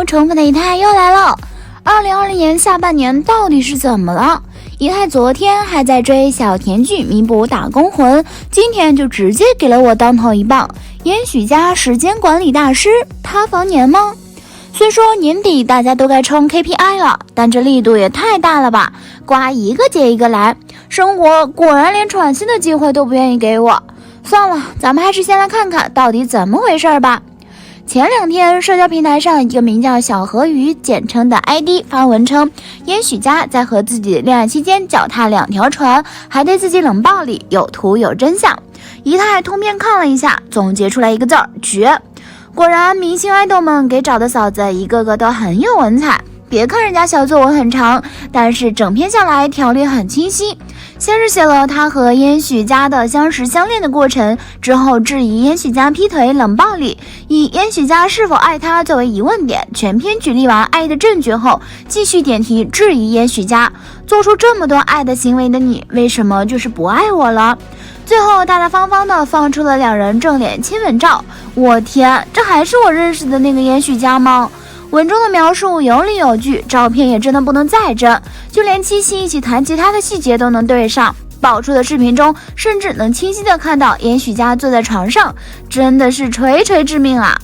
宠粉的仪态又来了。2020年下半年到底是怎么了？仪态昨天还在追小甜剧弥补打工魂，今天就直接给了我当头一棒。严许家时间管理大师，塌房年吗？虽说年底大家都该冲 KPI 了，但这力度也太大了吧，瓜一个接一个来，生活果然连喘息的机会都不愿意给我。算了，咱们还是先来看看到底怎么回事吧。前两天，社交平台上一个名叫小河鱼简称的 ID 发文称，严许家在和自己恋爱期间脚踏两条船，还对自己冷暴力，有图有真相。仪态通篇看了一下，总结出来一个字儿：绝。果然，明星爱豆们给找的嫂子一个个都很有文采。别看人家小作文很长，但是整篇下来条理很清晰。先是写了他和严许家的相识相恋的过程，之后质疑严许家劈腿冷暴力，以严许家是否爱他作为疑问点，全篇举例完爱的证据后，继续点题质疑严许家，做出这么多爱的行为的你，为什么就是不爱我了？最后大大方方的放出了两人正脸亲吻照，我天，这还是我认识的那个严许家吗？文中的描述有理有据，照片也真的不能再真，就连七夕一起弹吉他的细节都能对上。爆出的视频中，甚至能清晰的看到严许家坐在床上，真的是锤锤致命啊！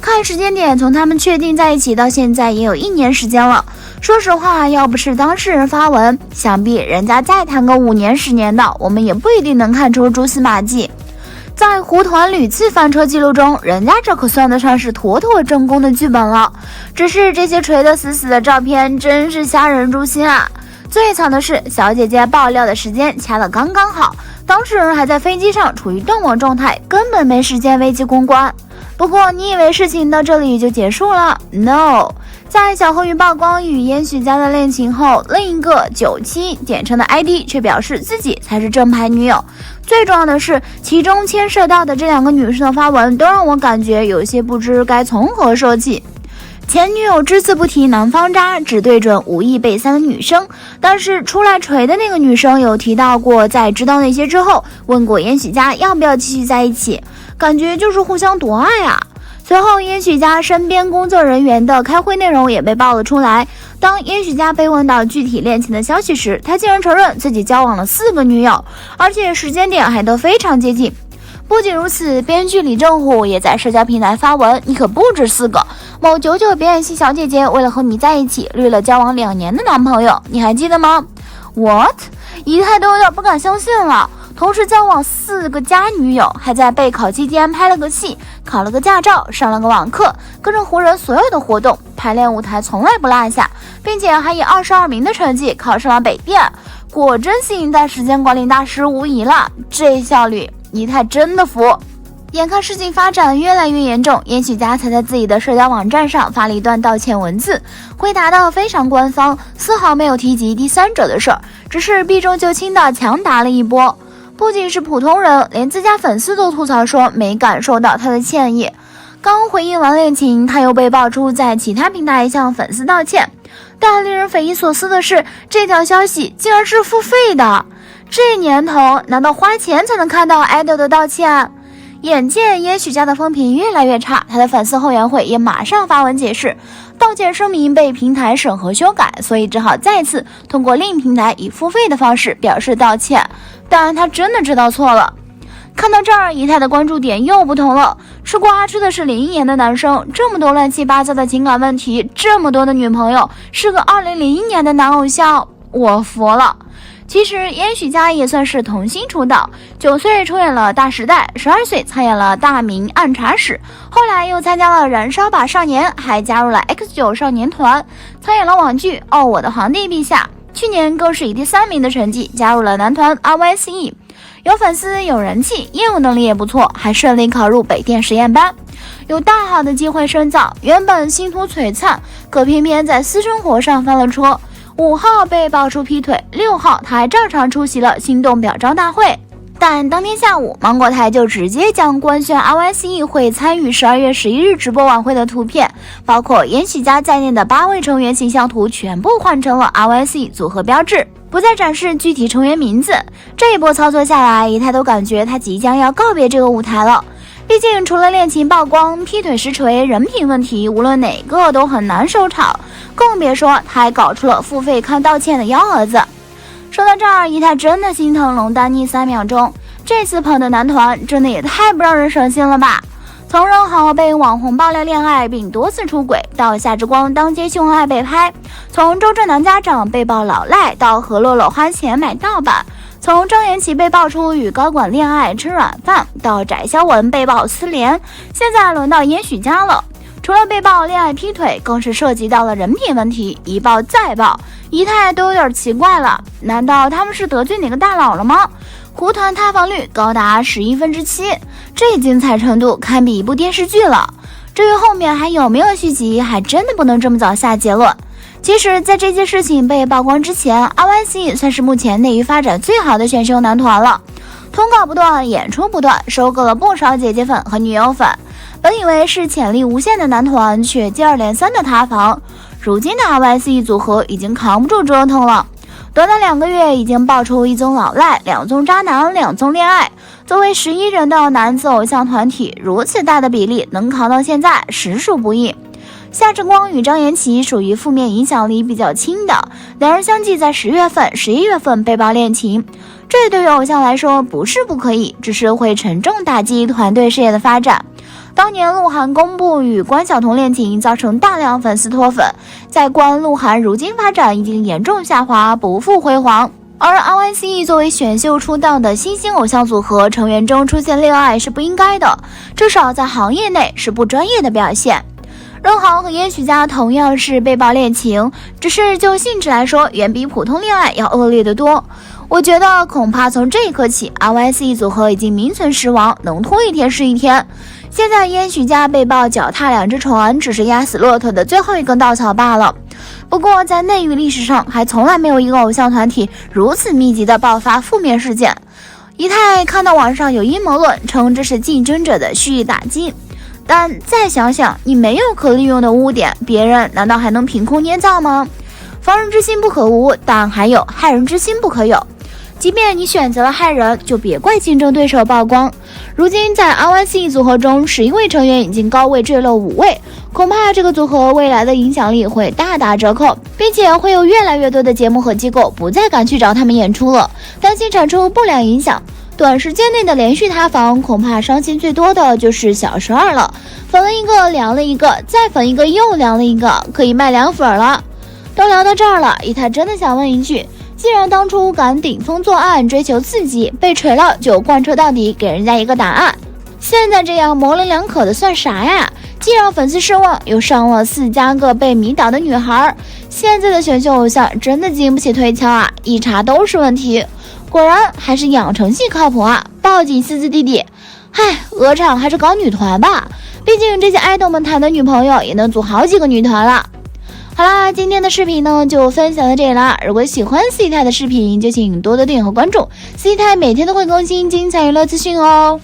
看时间点，从他们确定在一起到现在也有1年时间了。说实话，要不是当事人发文，想必人家再谈个5年10年的，我们也不一定能看出蛛丝马迹。在胡团屡次翻车记录中，人家这可算得上是妥妥正宫的剧本了。只是这些锤得死死的照片真是吓人诛心啊！最惨的是，小姐姐爆料的时间掐得刚刚好，当事人还在飞机上处于断网状态，根本没时间危机公关。不过你以为事情到这里就结束了 ？No， 在小河鱼曝光与严许家的恋情后，另一个97简称的 ID 却表示自己才是正牌女友。最重要的是，其中牵涉到的这两个女生的发文都让我感觉有些不知该从何说起。前女友只字不提男方渣，只对准无意被删的女生，但是出来锤的那个女生有提到过，在知道那些之后，问过严许家要不要继续在一起，感觉就是互相夺爱啊。随后，严许家身边工作人员的开会内容也被爆了出来。当严许家被问到具体恋情的消息时，他竟然承认自己交往了4个女友，而且时间点还都非常接近。不仅如此，编剧李正虎也在社交平台发文，你可不止4个。某99表演系小姐姐为了和你在一起，绿了交往2年的男朋友，你还记得吗 ？What？ 仪态都有点不敢相信了。同时交往4个假女友，还在备考期间拍了个戏，考了个驾照，上了个网课，跟着湖人所有的活动，排练舞台从来不落下，并且还以22名的成绩考上了北电。果真新一代时间管理大师无疑了，这效率仪态真的服。眼看事情发展越来越严重，严许家才在自己的社交网站上发了一段道歉文字，回答的非常官方，丝毫没有提及第三者的事儿，只是避重就轻的强打了一波。不仅是普通人，连自家粉丝都吐槽说没感受到他的歉意。刚回应完恋情，他又被爆出在其他平台向粉丝道歉，但令人匪夷所思的是，这条消息竟然是付费的。这年头，难道花钱才能看到爱豆的道歉？眼见严许家的风评越来越差，他的粉丝后援会也马上发文解释，道歉声明被平台审核修改，所以只好再次通过另一平台以付费的方式表示道歉。但他真的知道错了。看到这儿，仪态的关注点又不同了。吃瓜吃的是01年的男生，这么多乱七八糟的情感问题，这么多的女朋友，是个2001年的男偶像，我服了。其实严许家也算是童星出道，9岁出演了《大时代》，12岁参演了《大明暗查史》，后来又参加了《燃烧吧少年》，还加入了 X9 少年团，参演了网剧《哦，我的皇帝陛下》。去年更是以第3名的成绩加入了男团 RYCE， 有粉丝有人气，业务能力也不错，还顺利考入北电实验班，有大好的机会深造。原本星途璀璨，可偏偏在私生活上翻了车。5号被爆出劈腿，6号他还照常出席了心动表彰大会。但当天下午，芒果台就直接将官宣 RYCE 会参与12月11日直播晚会的图片，包括严许家在内的8位成员形象图全部换成了 RYCE 组合标志，不再展示具体成员名字。这一波操作下来，仪态都感觉他即将要告别这个舞台了。毕竟除了恋情曝光、劈腿实锤、人品问题，无论哪个都很难收场，更别说他还搞出了付费看道歉的幺儿子。说到这儿，姨太真的心疼龙丹妮3秒钟，这次捧的男团真的也太不让人省心了吧。从任豪被网红爆料恋爱并多次出轨，到夏之光当街秀恩爱被拍，从周震南家长被曝老赖到何洛洛花钱买盗版，从张延琪被爆出与高管恋爱吃软饭，到翟潇闻被曝私联，现在轮到燕许家了。除了被曝恋爱劈腿，更是涉及到了人品问题，一爆再爆，姨太都有点奇怪了，难道他们是得罪哪个大佬了吗？胡团塌房率高达7/11，这精彩程度堪比一部电视剧了。至于后面还有没有续集，还真的不能这么早下结论。其实在这件事情被曝光之前， RYC 算是目前内娱发展最好的选秀男团了，通告不断，演出不断，收割了不少姐姐粉和女友粉。本以为是潜力无限的男团，却接二连三的塌房。如今的 RYC 组合已经扛不住折腾了，短短2个月已经爆出1宗老赖、2宗渣男、2宗恋爱。作为11人的男子偶像团体，如此大的比例能扛到现在，实属不易。夏之光与张延琪属于负面影响力比较轻的，两人相继在10月份、11月份被曝恋情，这对于偶像来说不是不可以，只是会沉重打击团队事业的发展。当年鹿晗公布与关晓彤恋情，造成大量粉丝脱粉，在观鹿晗如今发展已经严重下滑，不复辉煌。而 RYC 作为选秀出道的新兴偶像组合，成员中出现恋爱是不应该的，至少在行业内是不专业的表现。任豪和燕许家同样是被曝恋情，只是就性质来说，远比普通恋爱要恶劣得多。我觉得恐怕从这一刻起， RYC 组合已经名存实亡，能拖一天是一天。现在燕许家被曝脚踏2只船，只是压死骆驼的最后一根稻草罢了。不过在内娱历史上，还从来没有一个偶像团体如此密集的爆发负面事件。姨太看到网上有阴谋论称这是竞争者的蓄意打击，但再想想，你没有可利用的污点，别人难道还能凭空捏造吗？防人之心不可无，但还有害人之心不可有。即便你选择了害人，就别怪竞争对手曝光。如今在 RYC 组合中，11位成员已经高位坠落5位，恐怕这个组合未来的影响力会大打折扣，并且会有越来越多的节目和机构不再敢去找他们演出了，担心产出不良影响。短时间内的连续塌房，恐怕伤心最多的就是小12了，粉了一个凉了一个，再粉一个又凉了一个，可以卖凉粉了。都聊到这儿了，姨太真的想问一句，既然当初敢顶风作案追求刺激，被锤了就贯彻到底，给人家一个答案，现在这样模棱两可的算啥呀？既让粉丝失望，又伤了4加个被迷倒的女孩，现在的选秀偶像真的经不起推敲啊，一查都是问题。果然还是养成系靠谱啊，抱紧4字弟弟。嗨，鹅厂还是搞女团吧，毕竟这些爱豆们谈的女朋友也能组好几个女团了。好啦，今天的视频呢就分享到这里啦。如果喜欢四姨太的视频，就请多多订阅和关注，四姨太每天都会更新精彩娱乐资讯哦。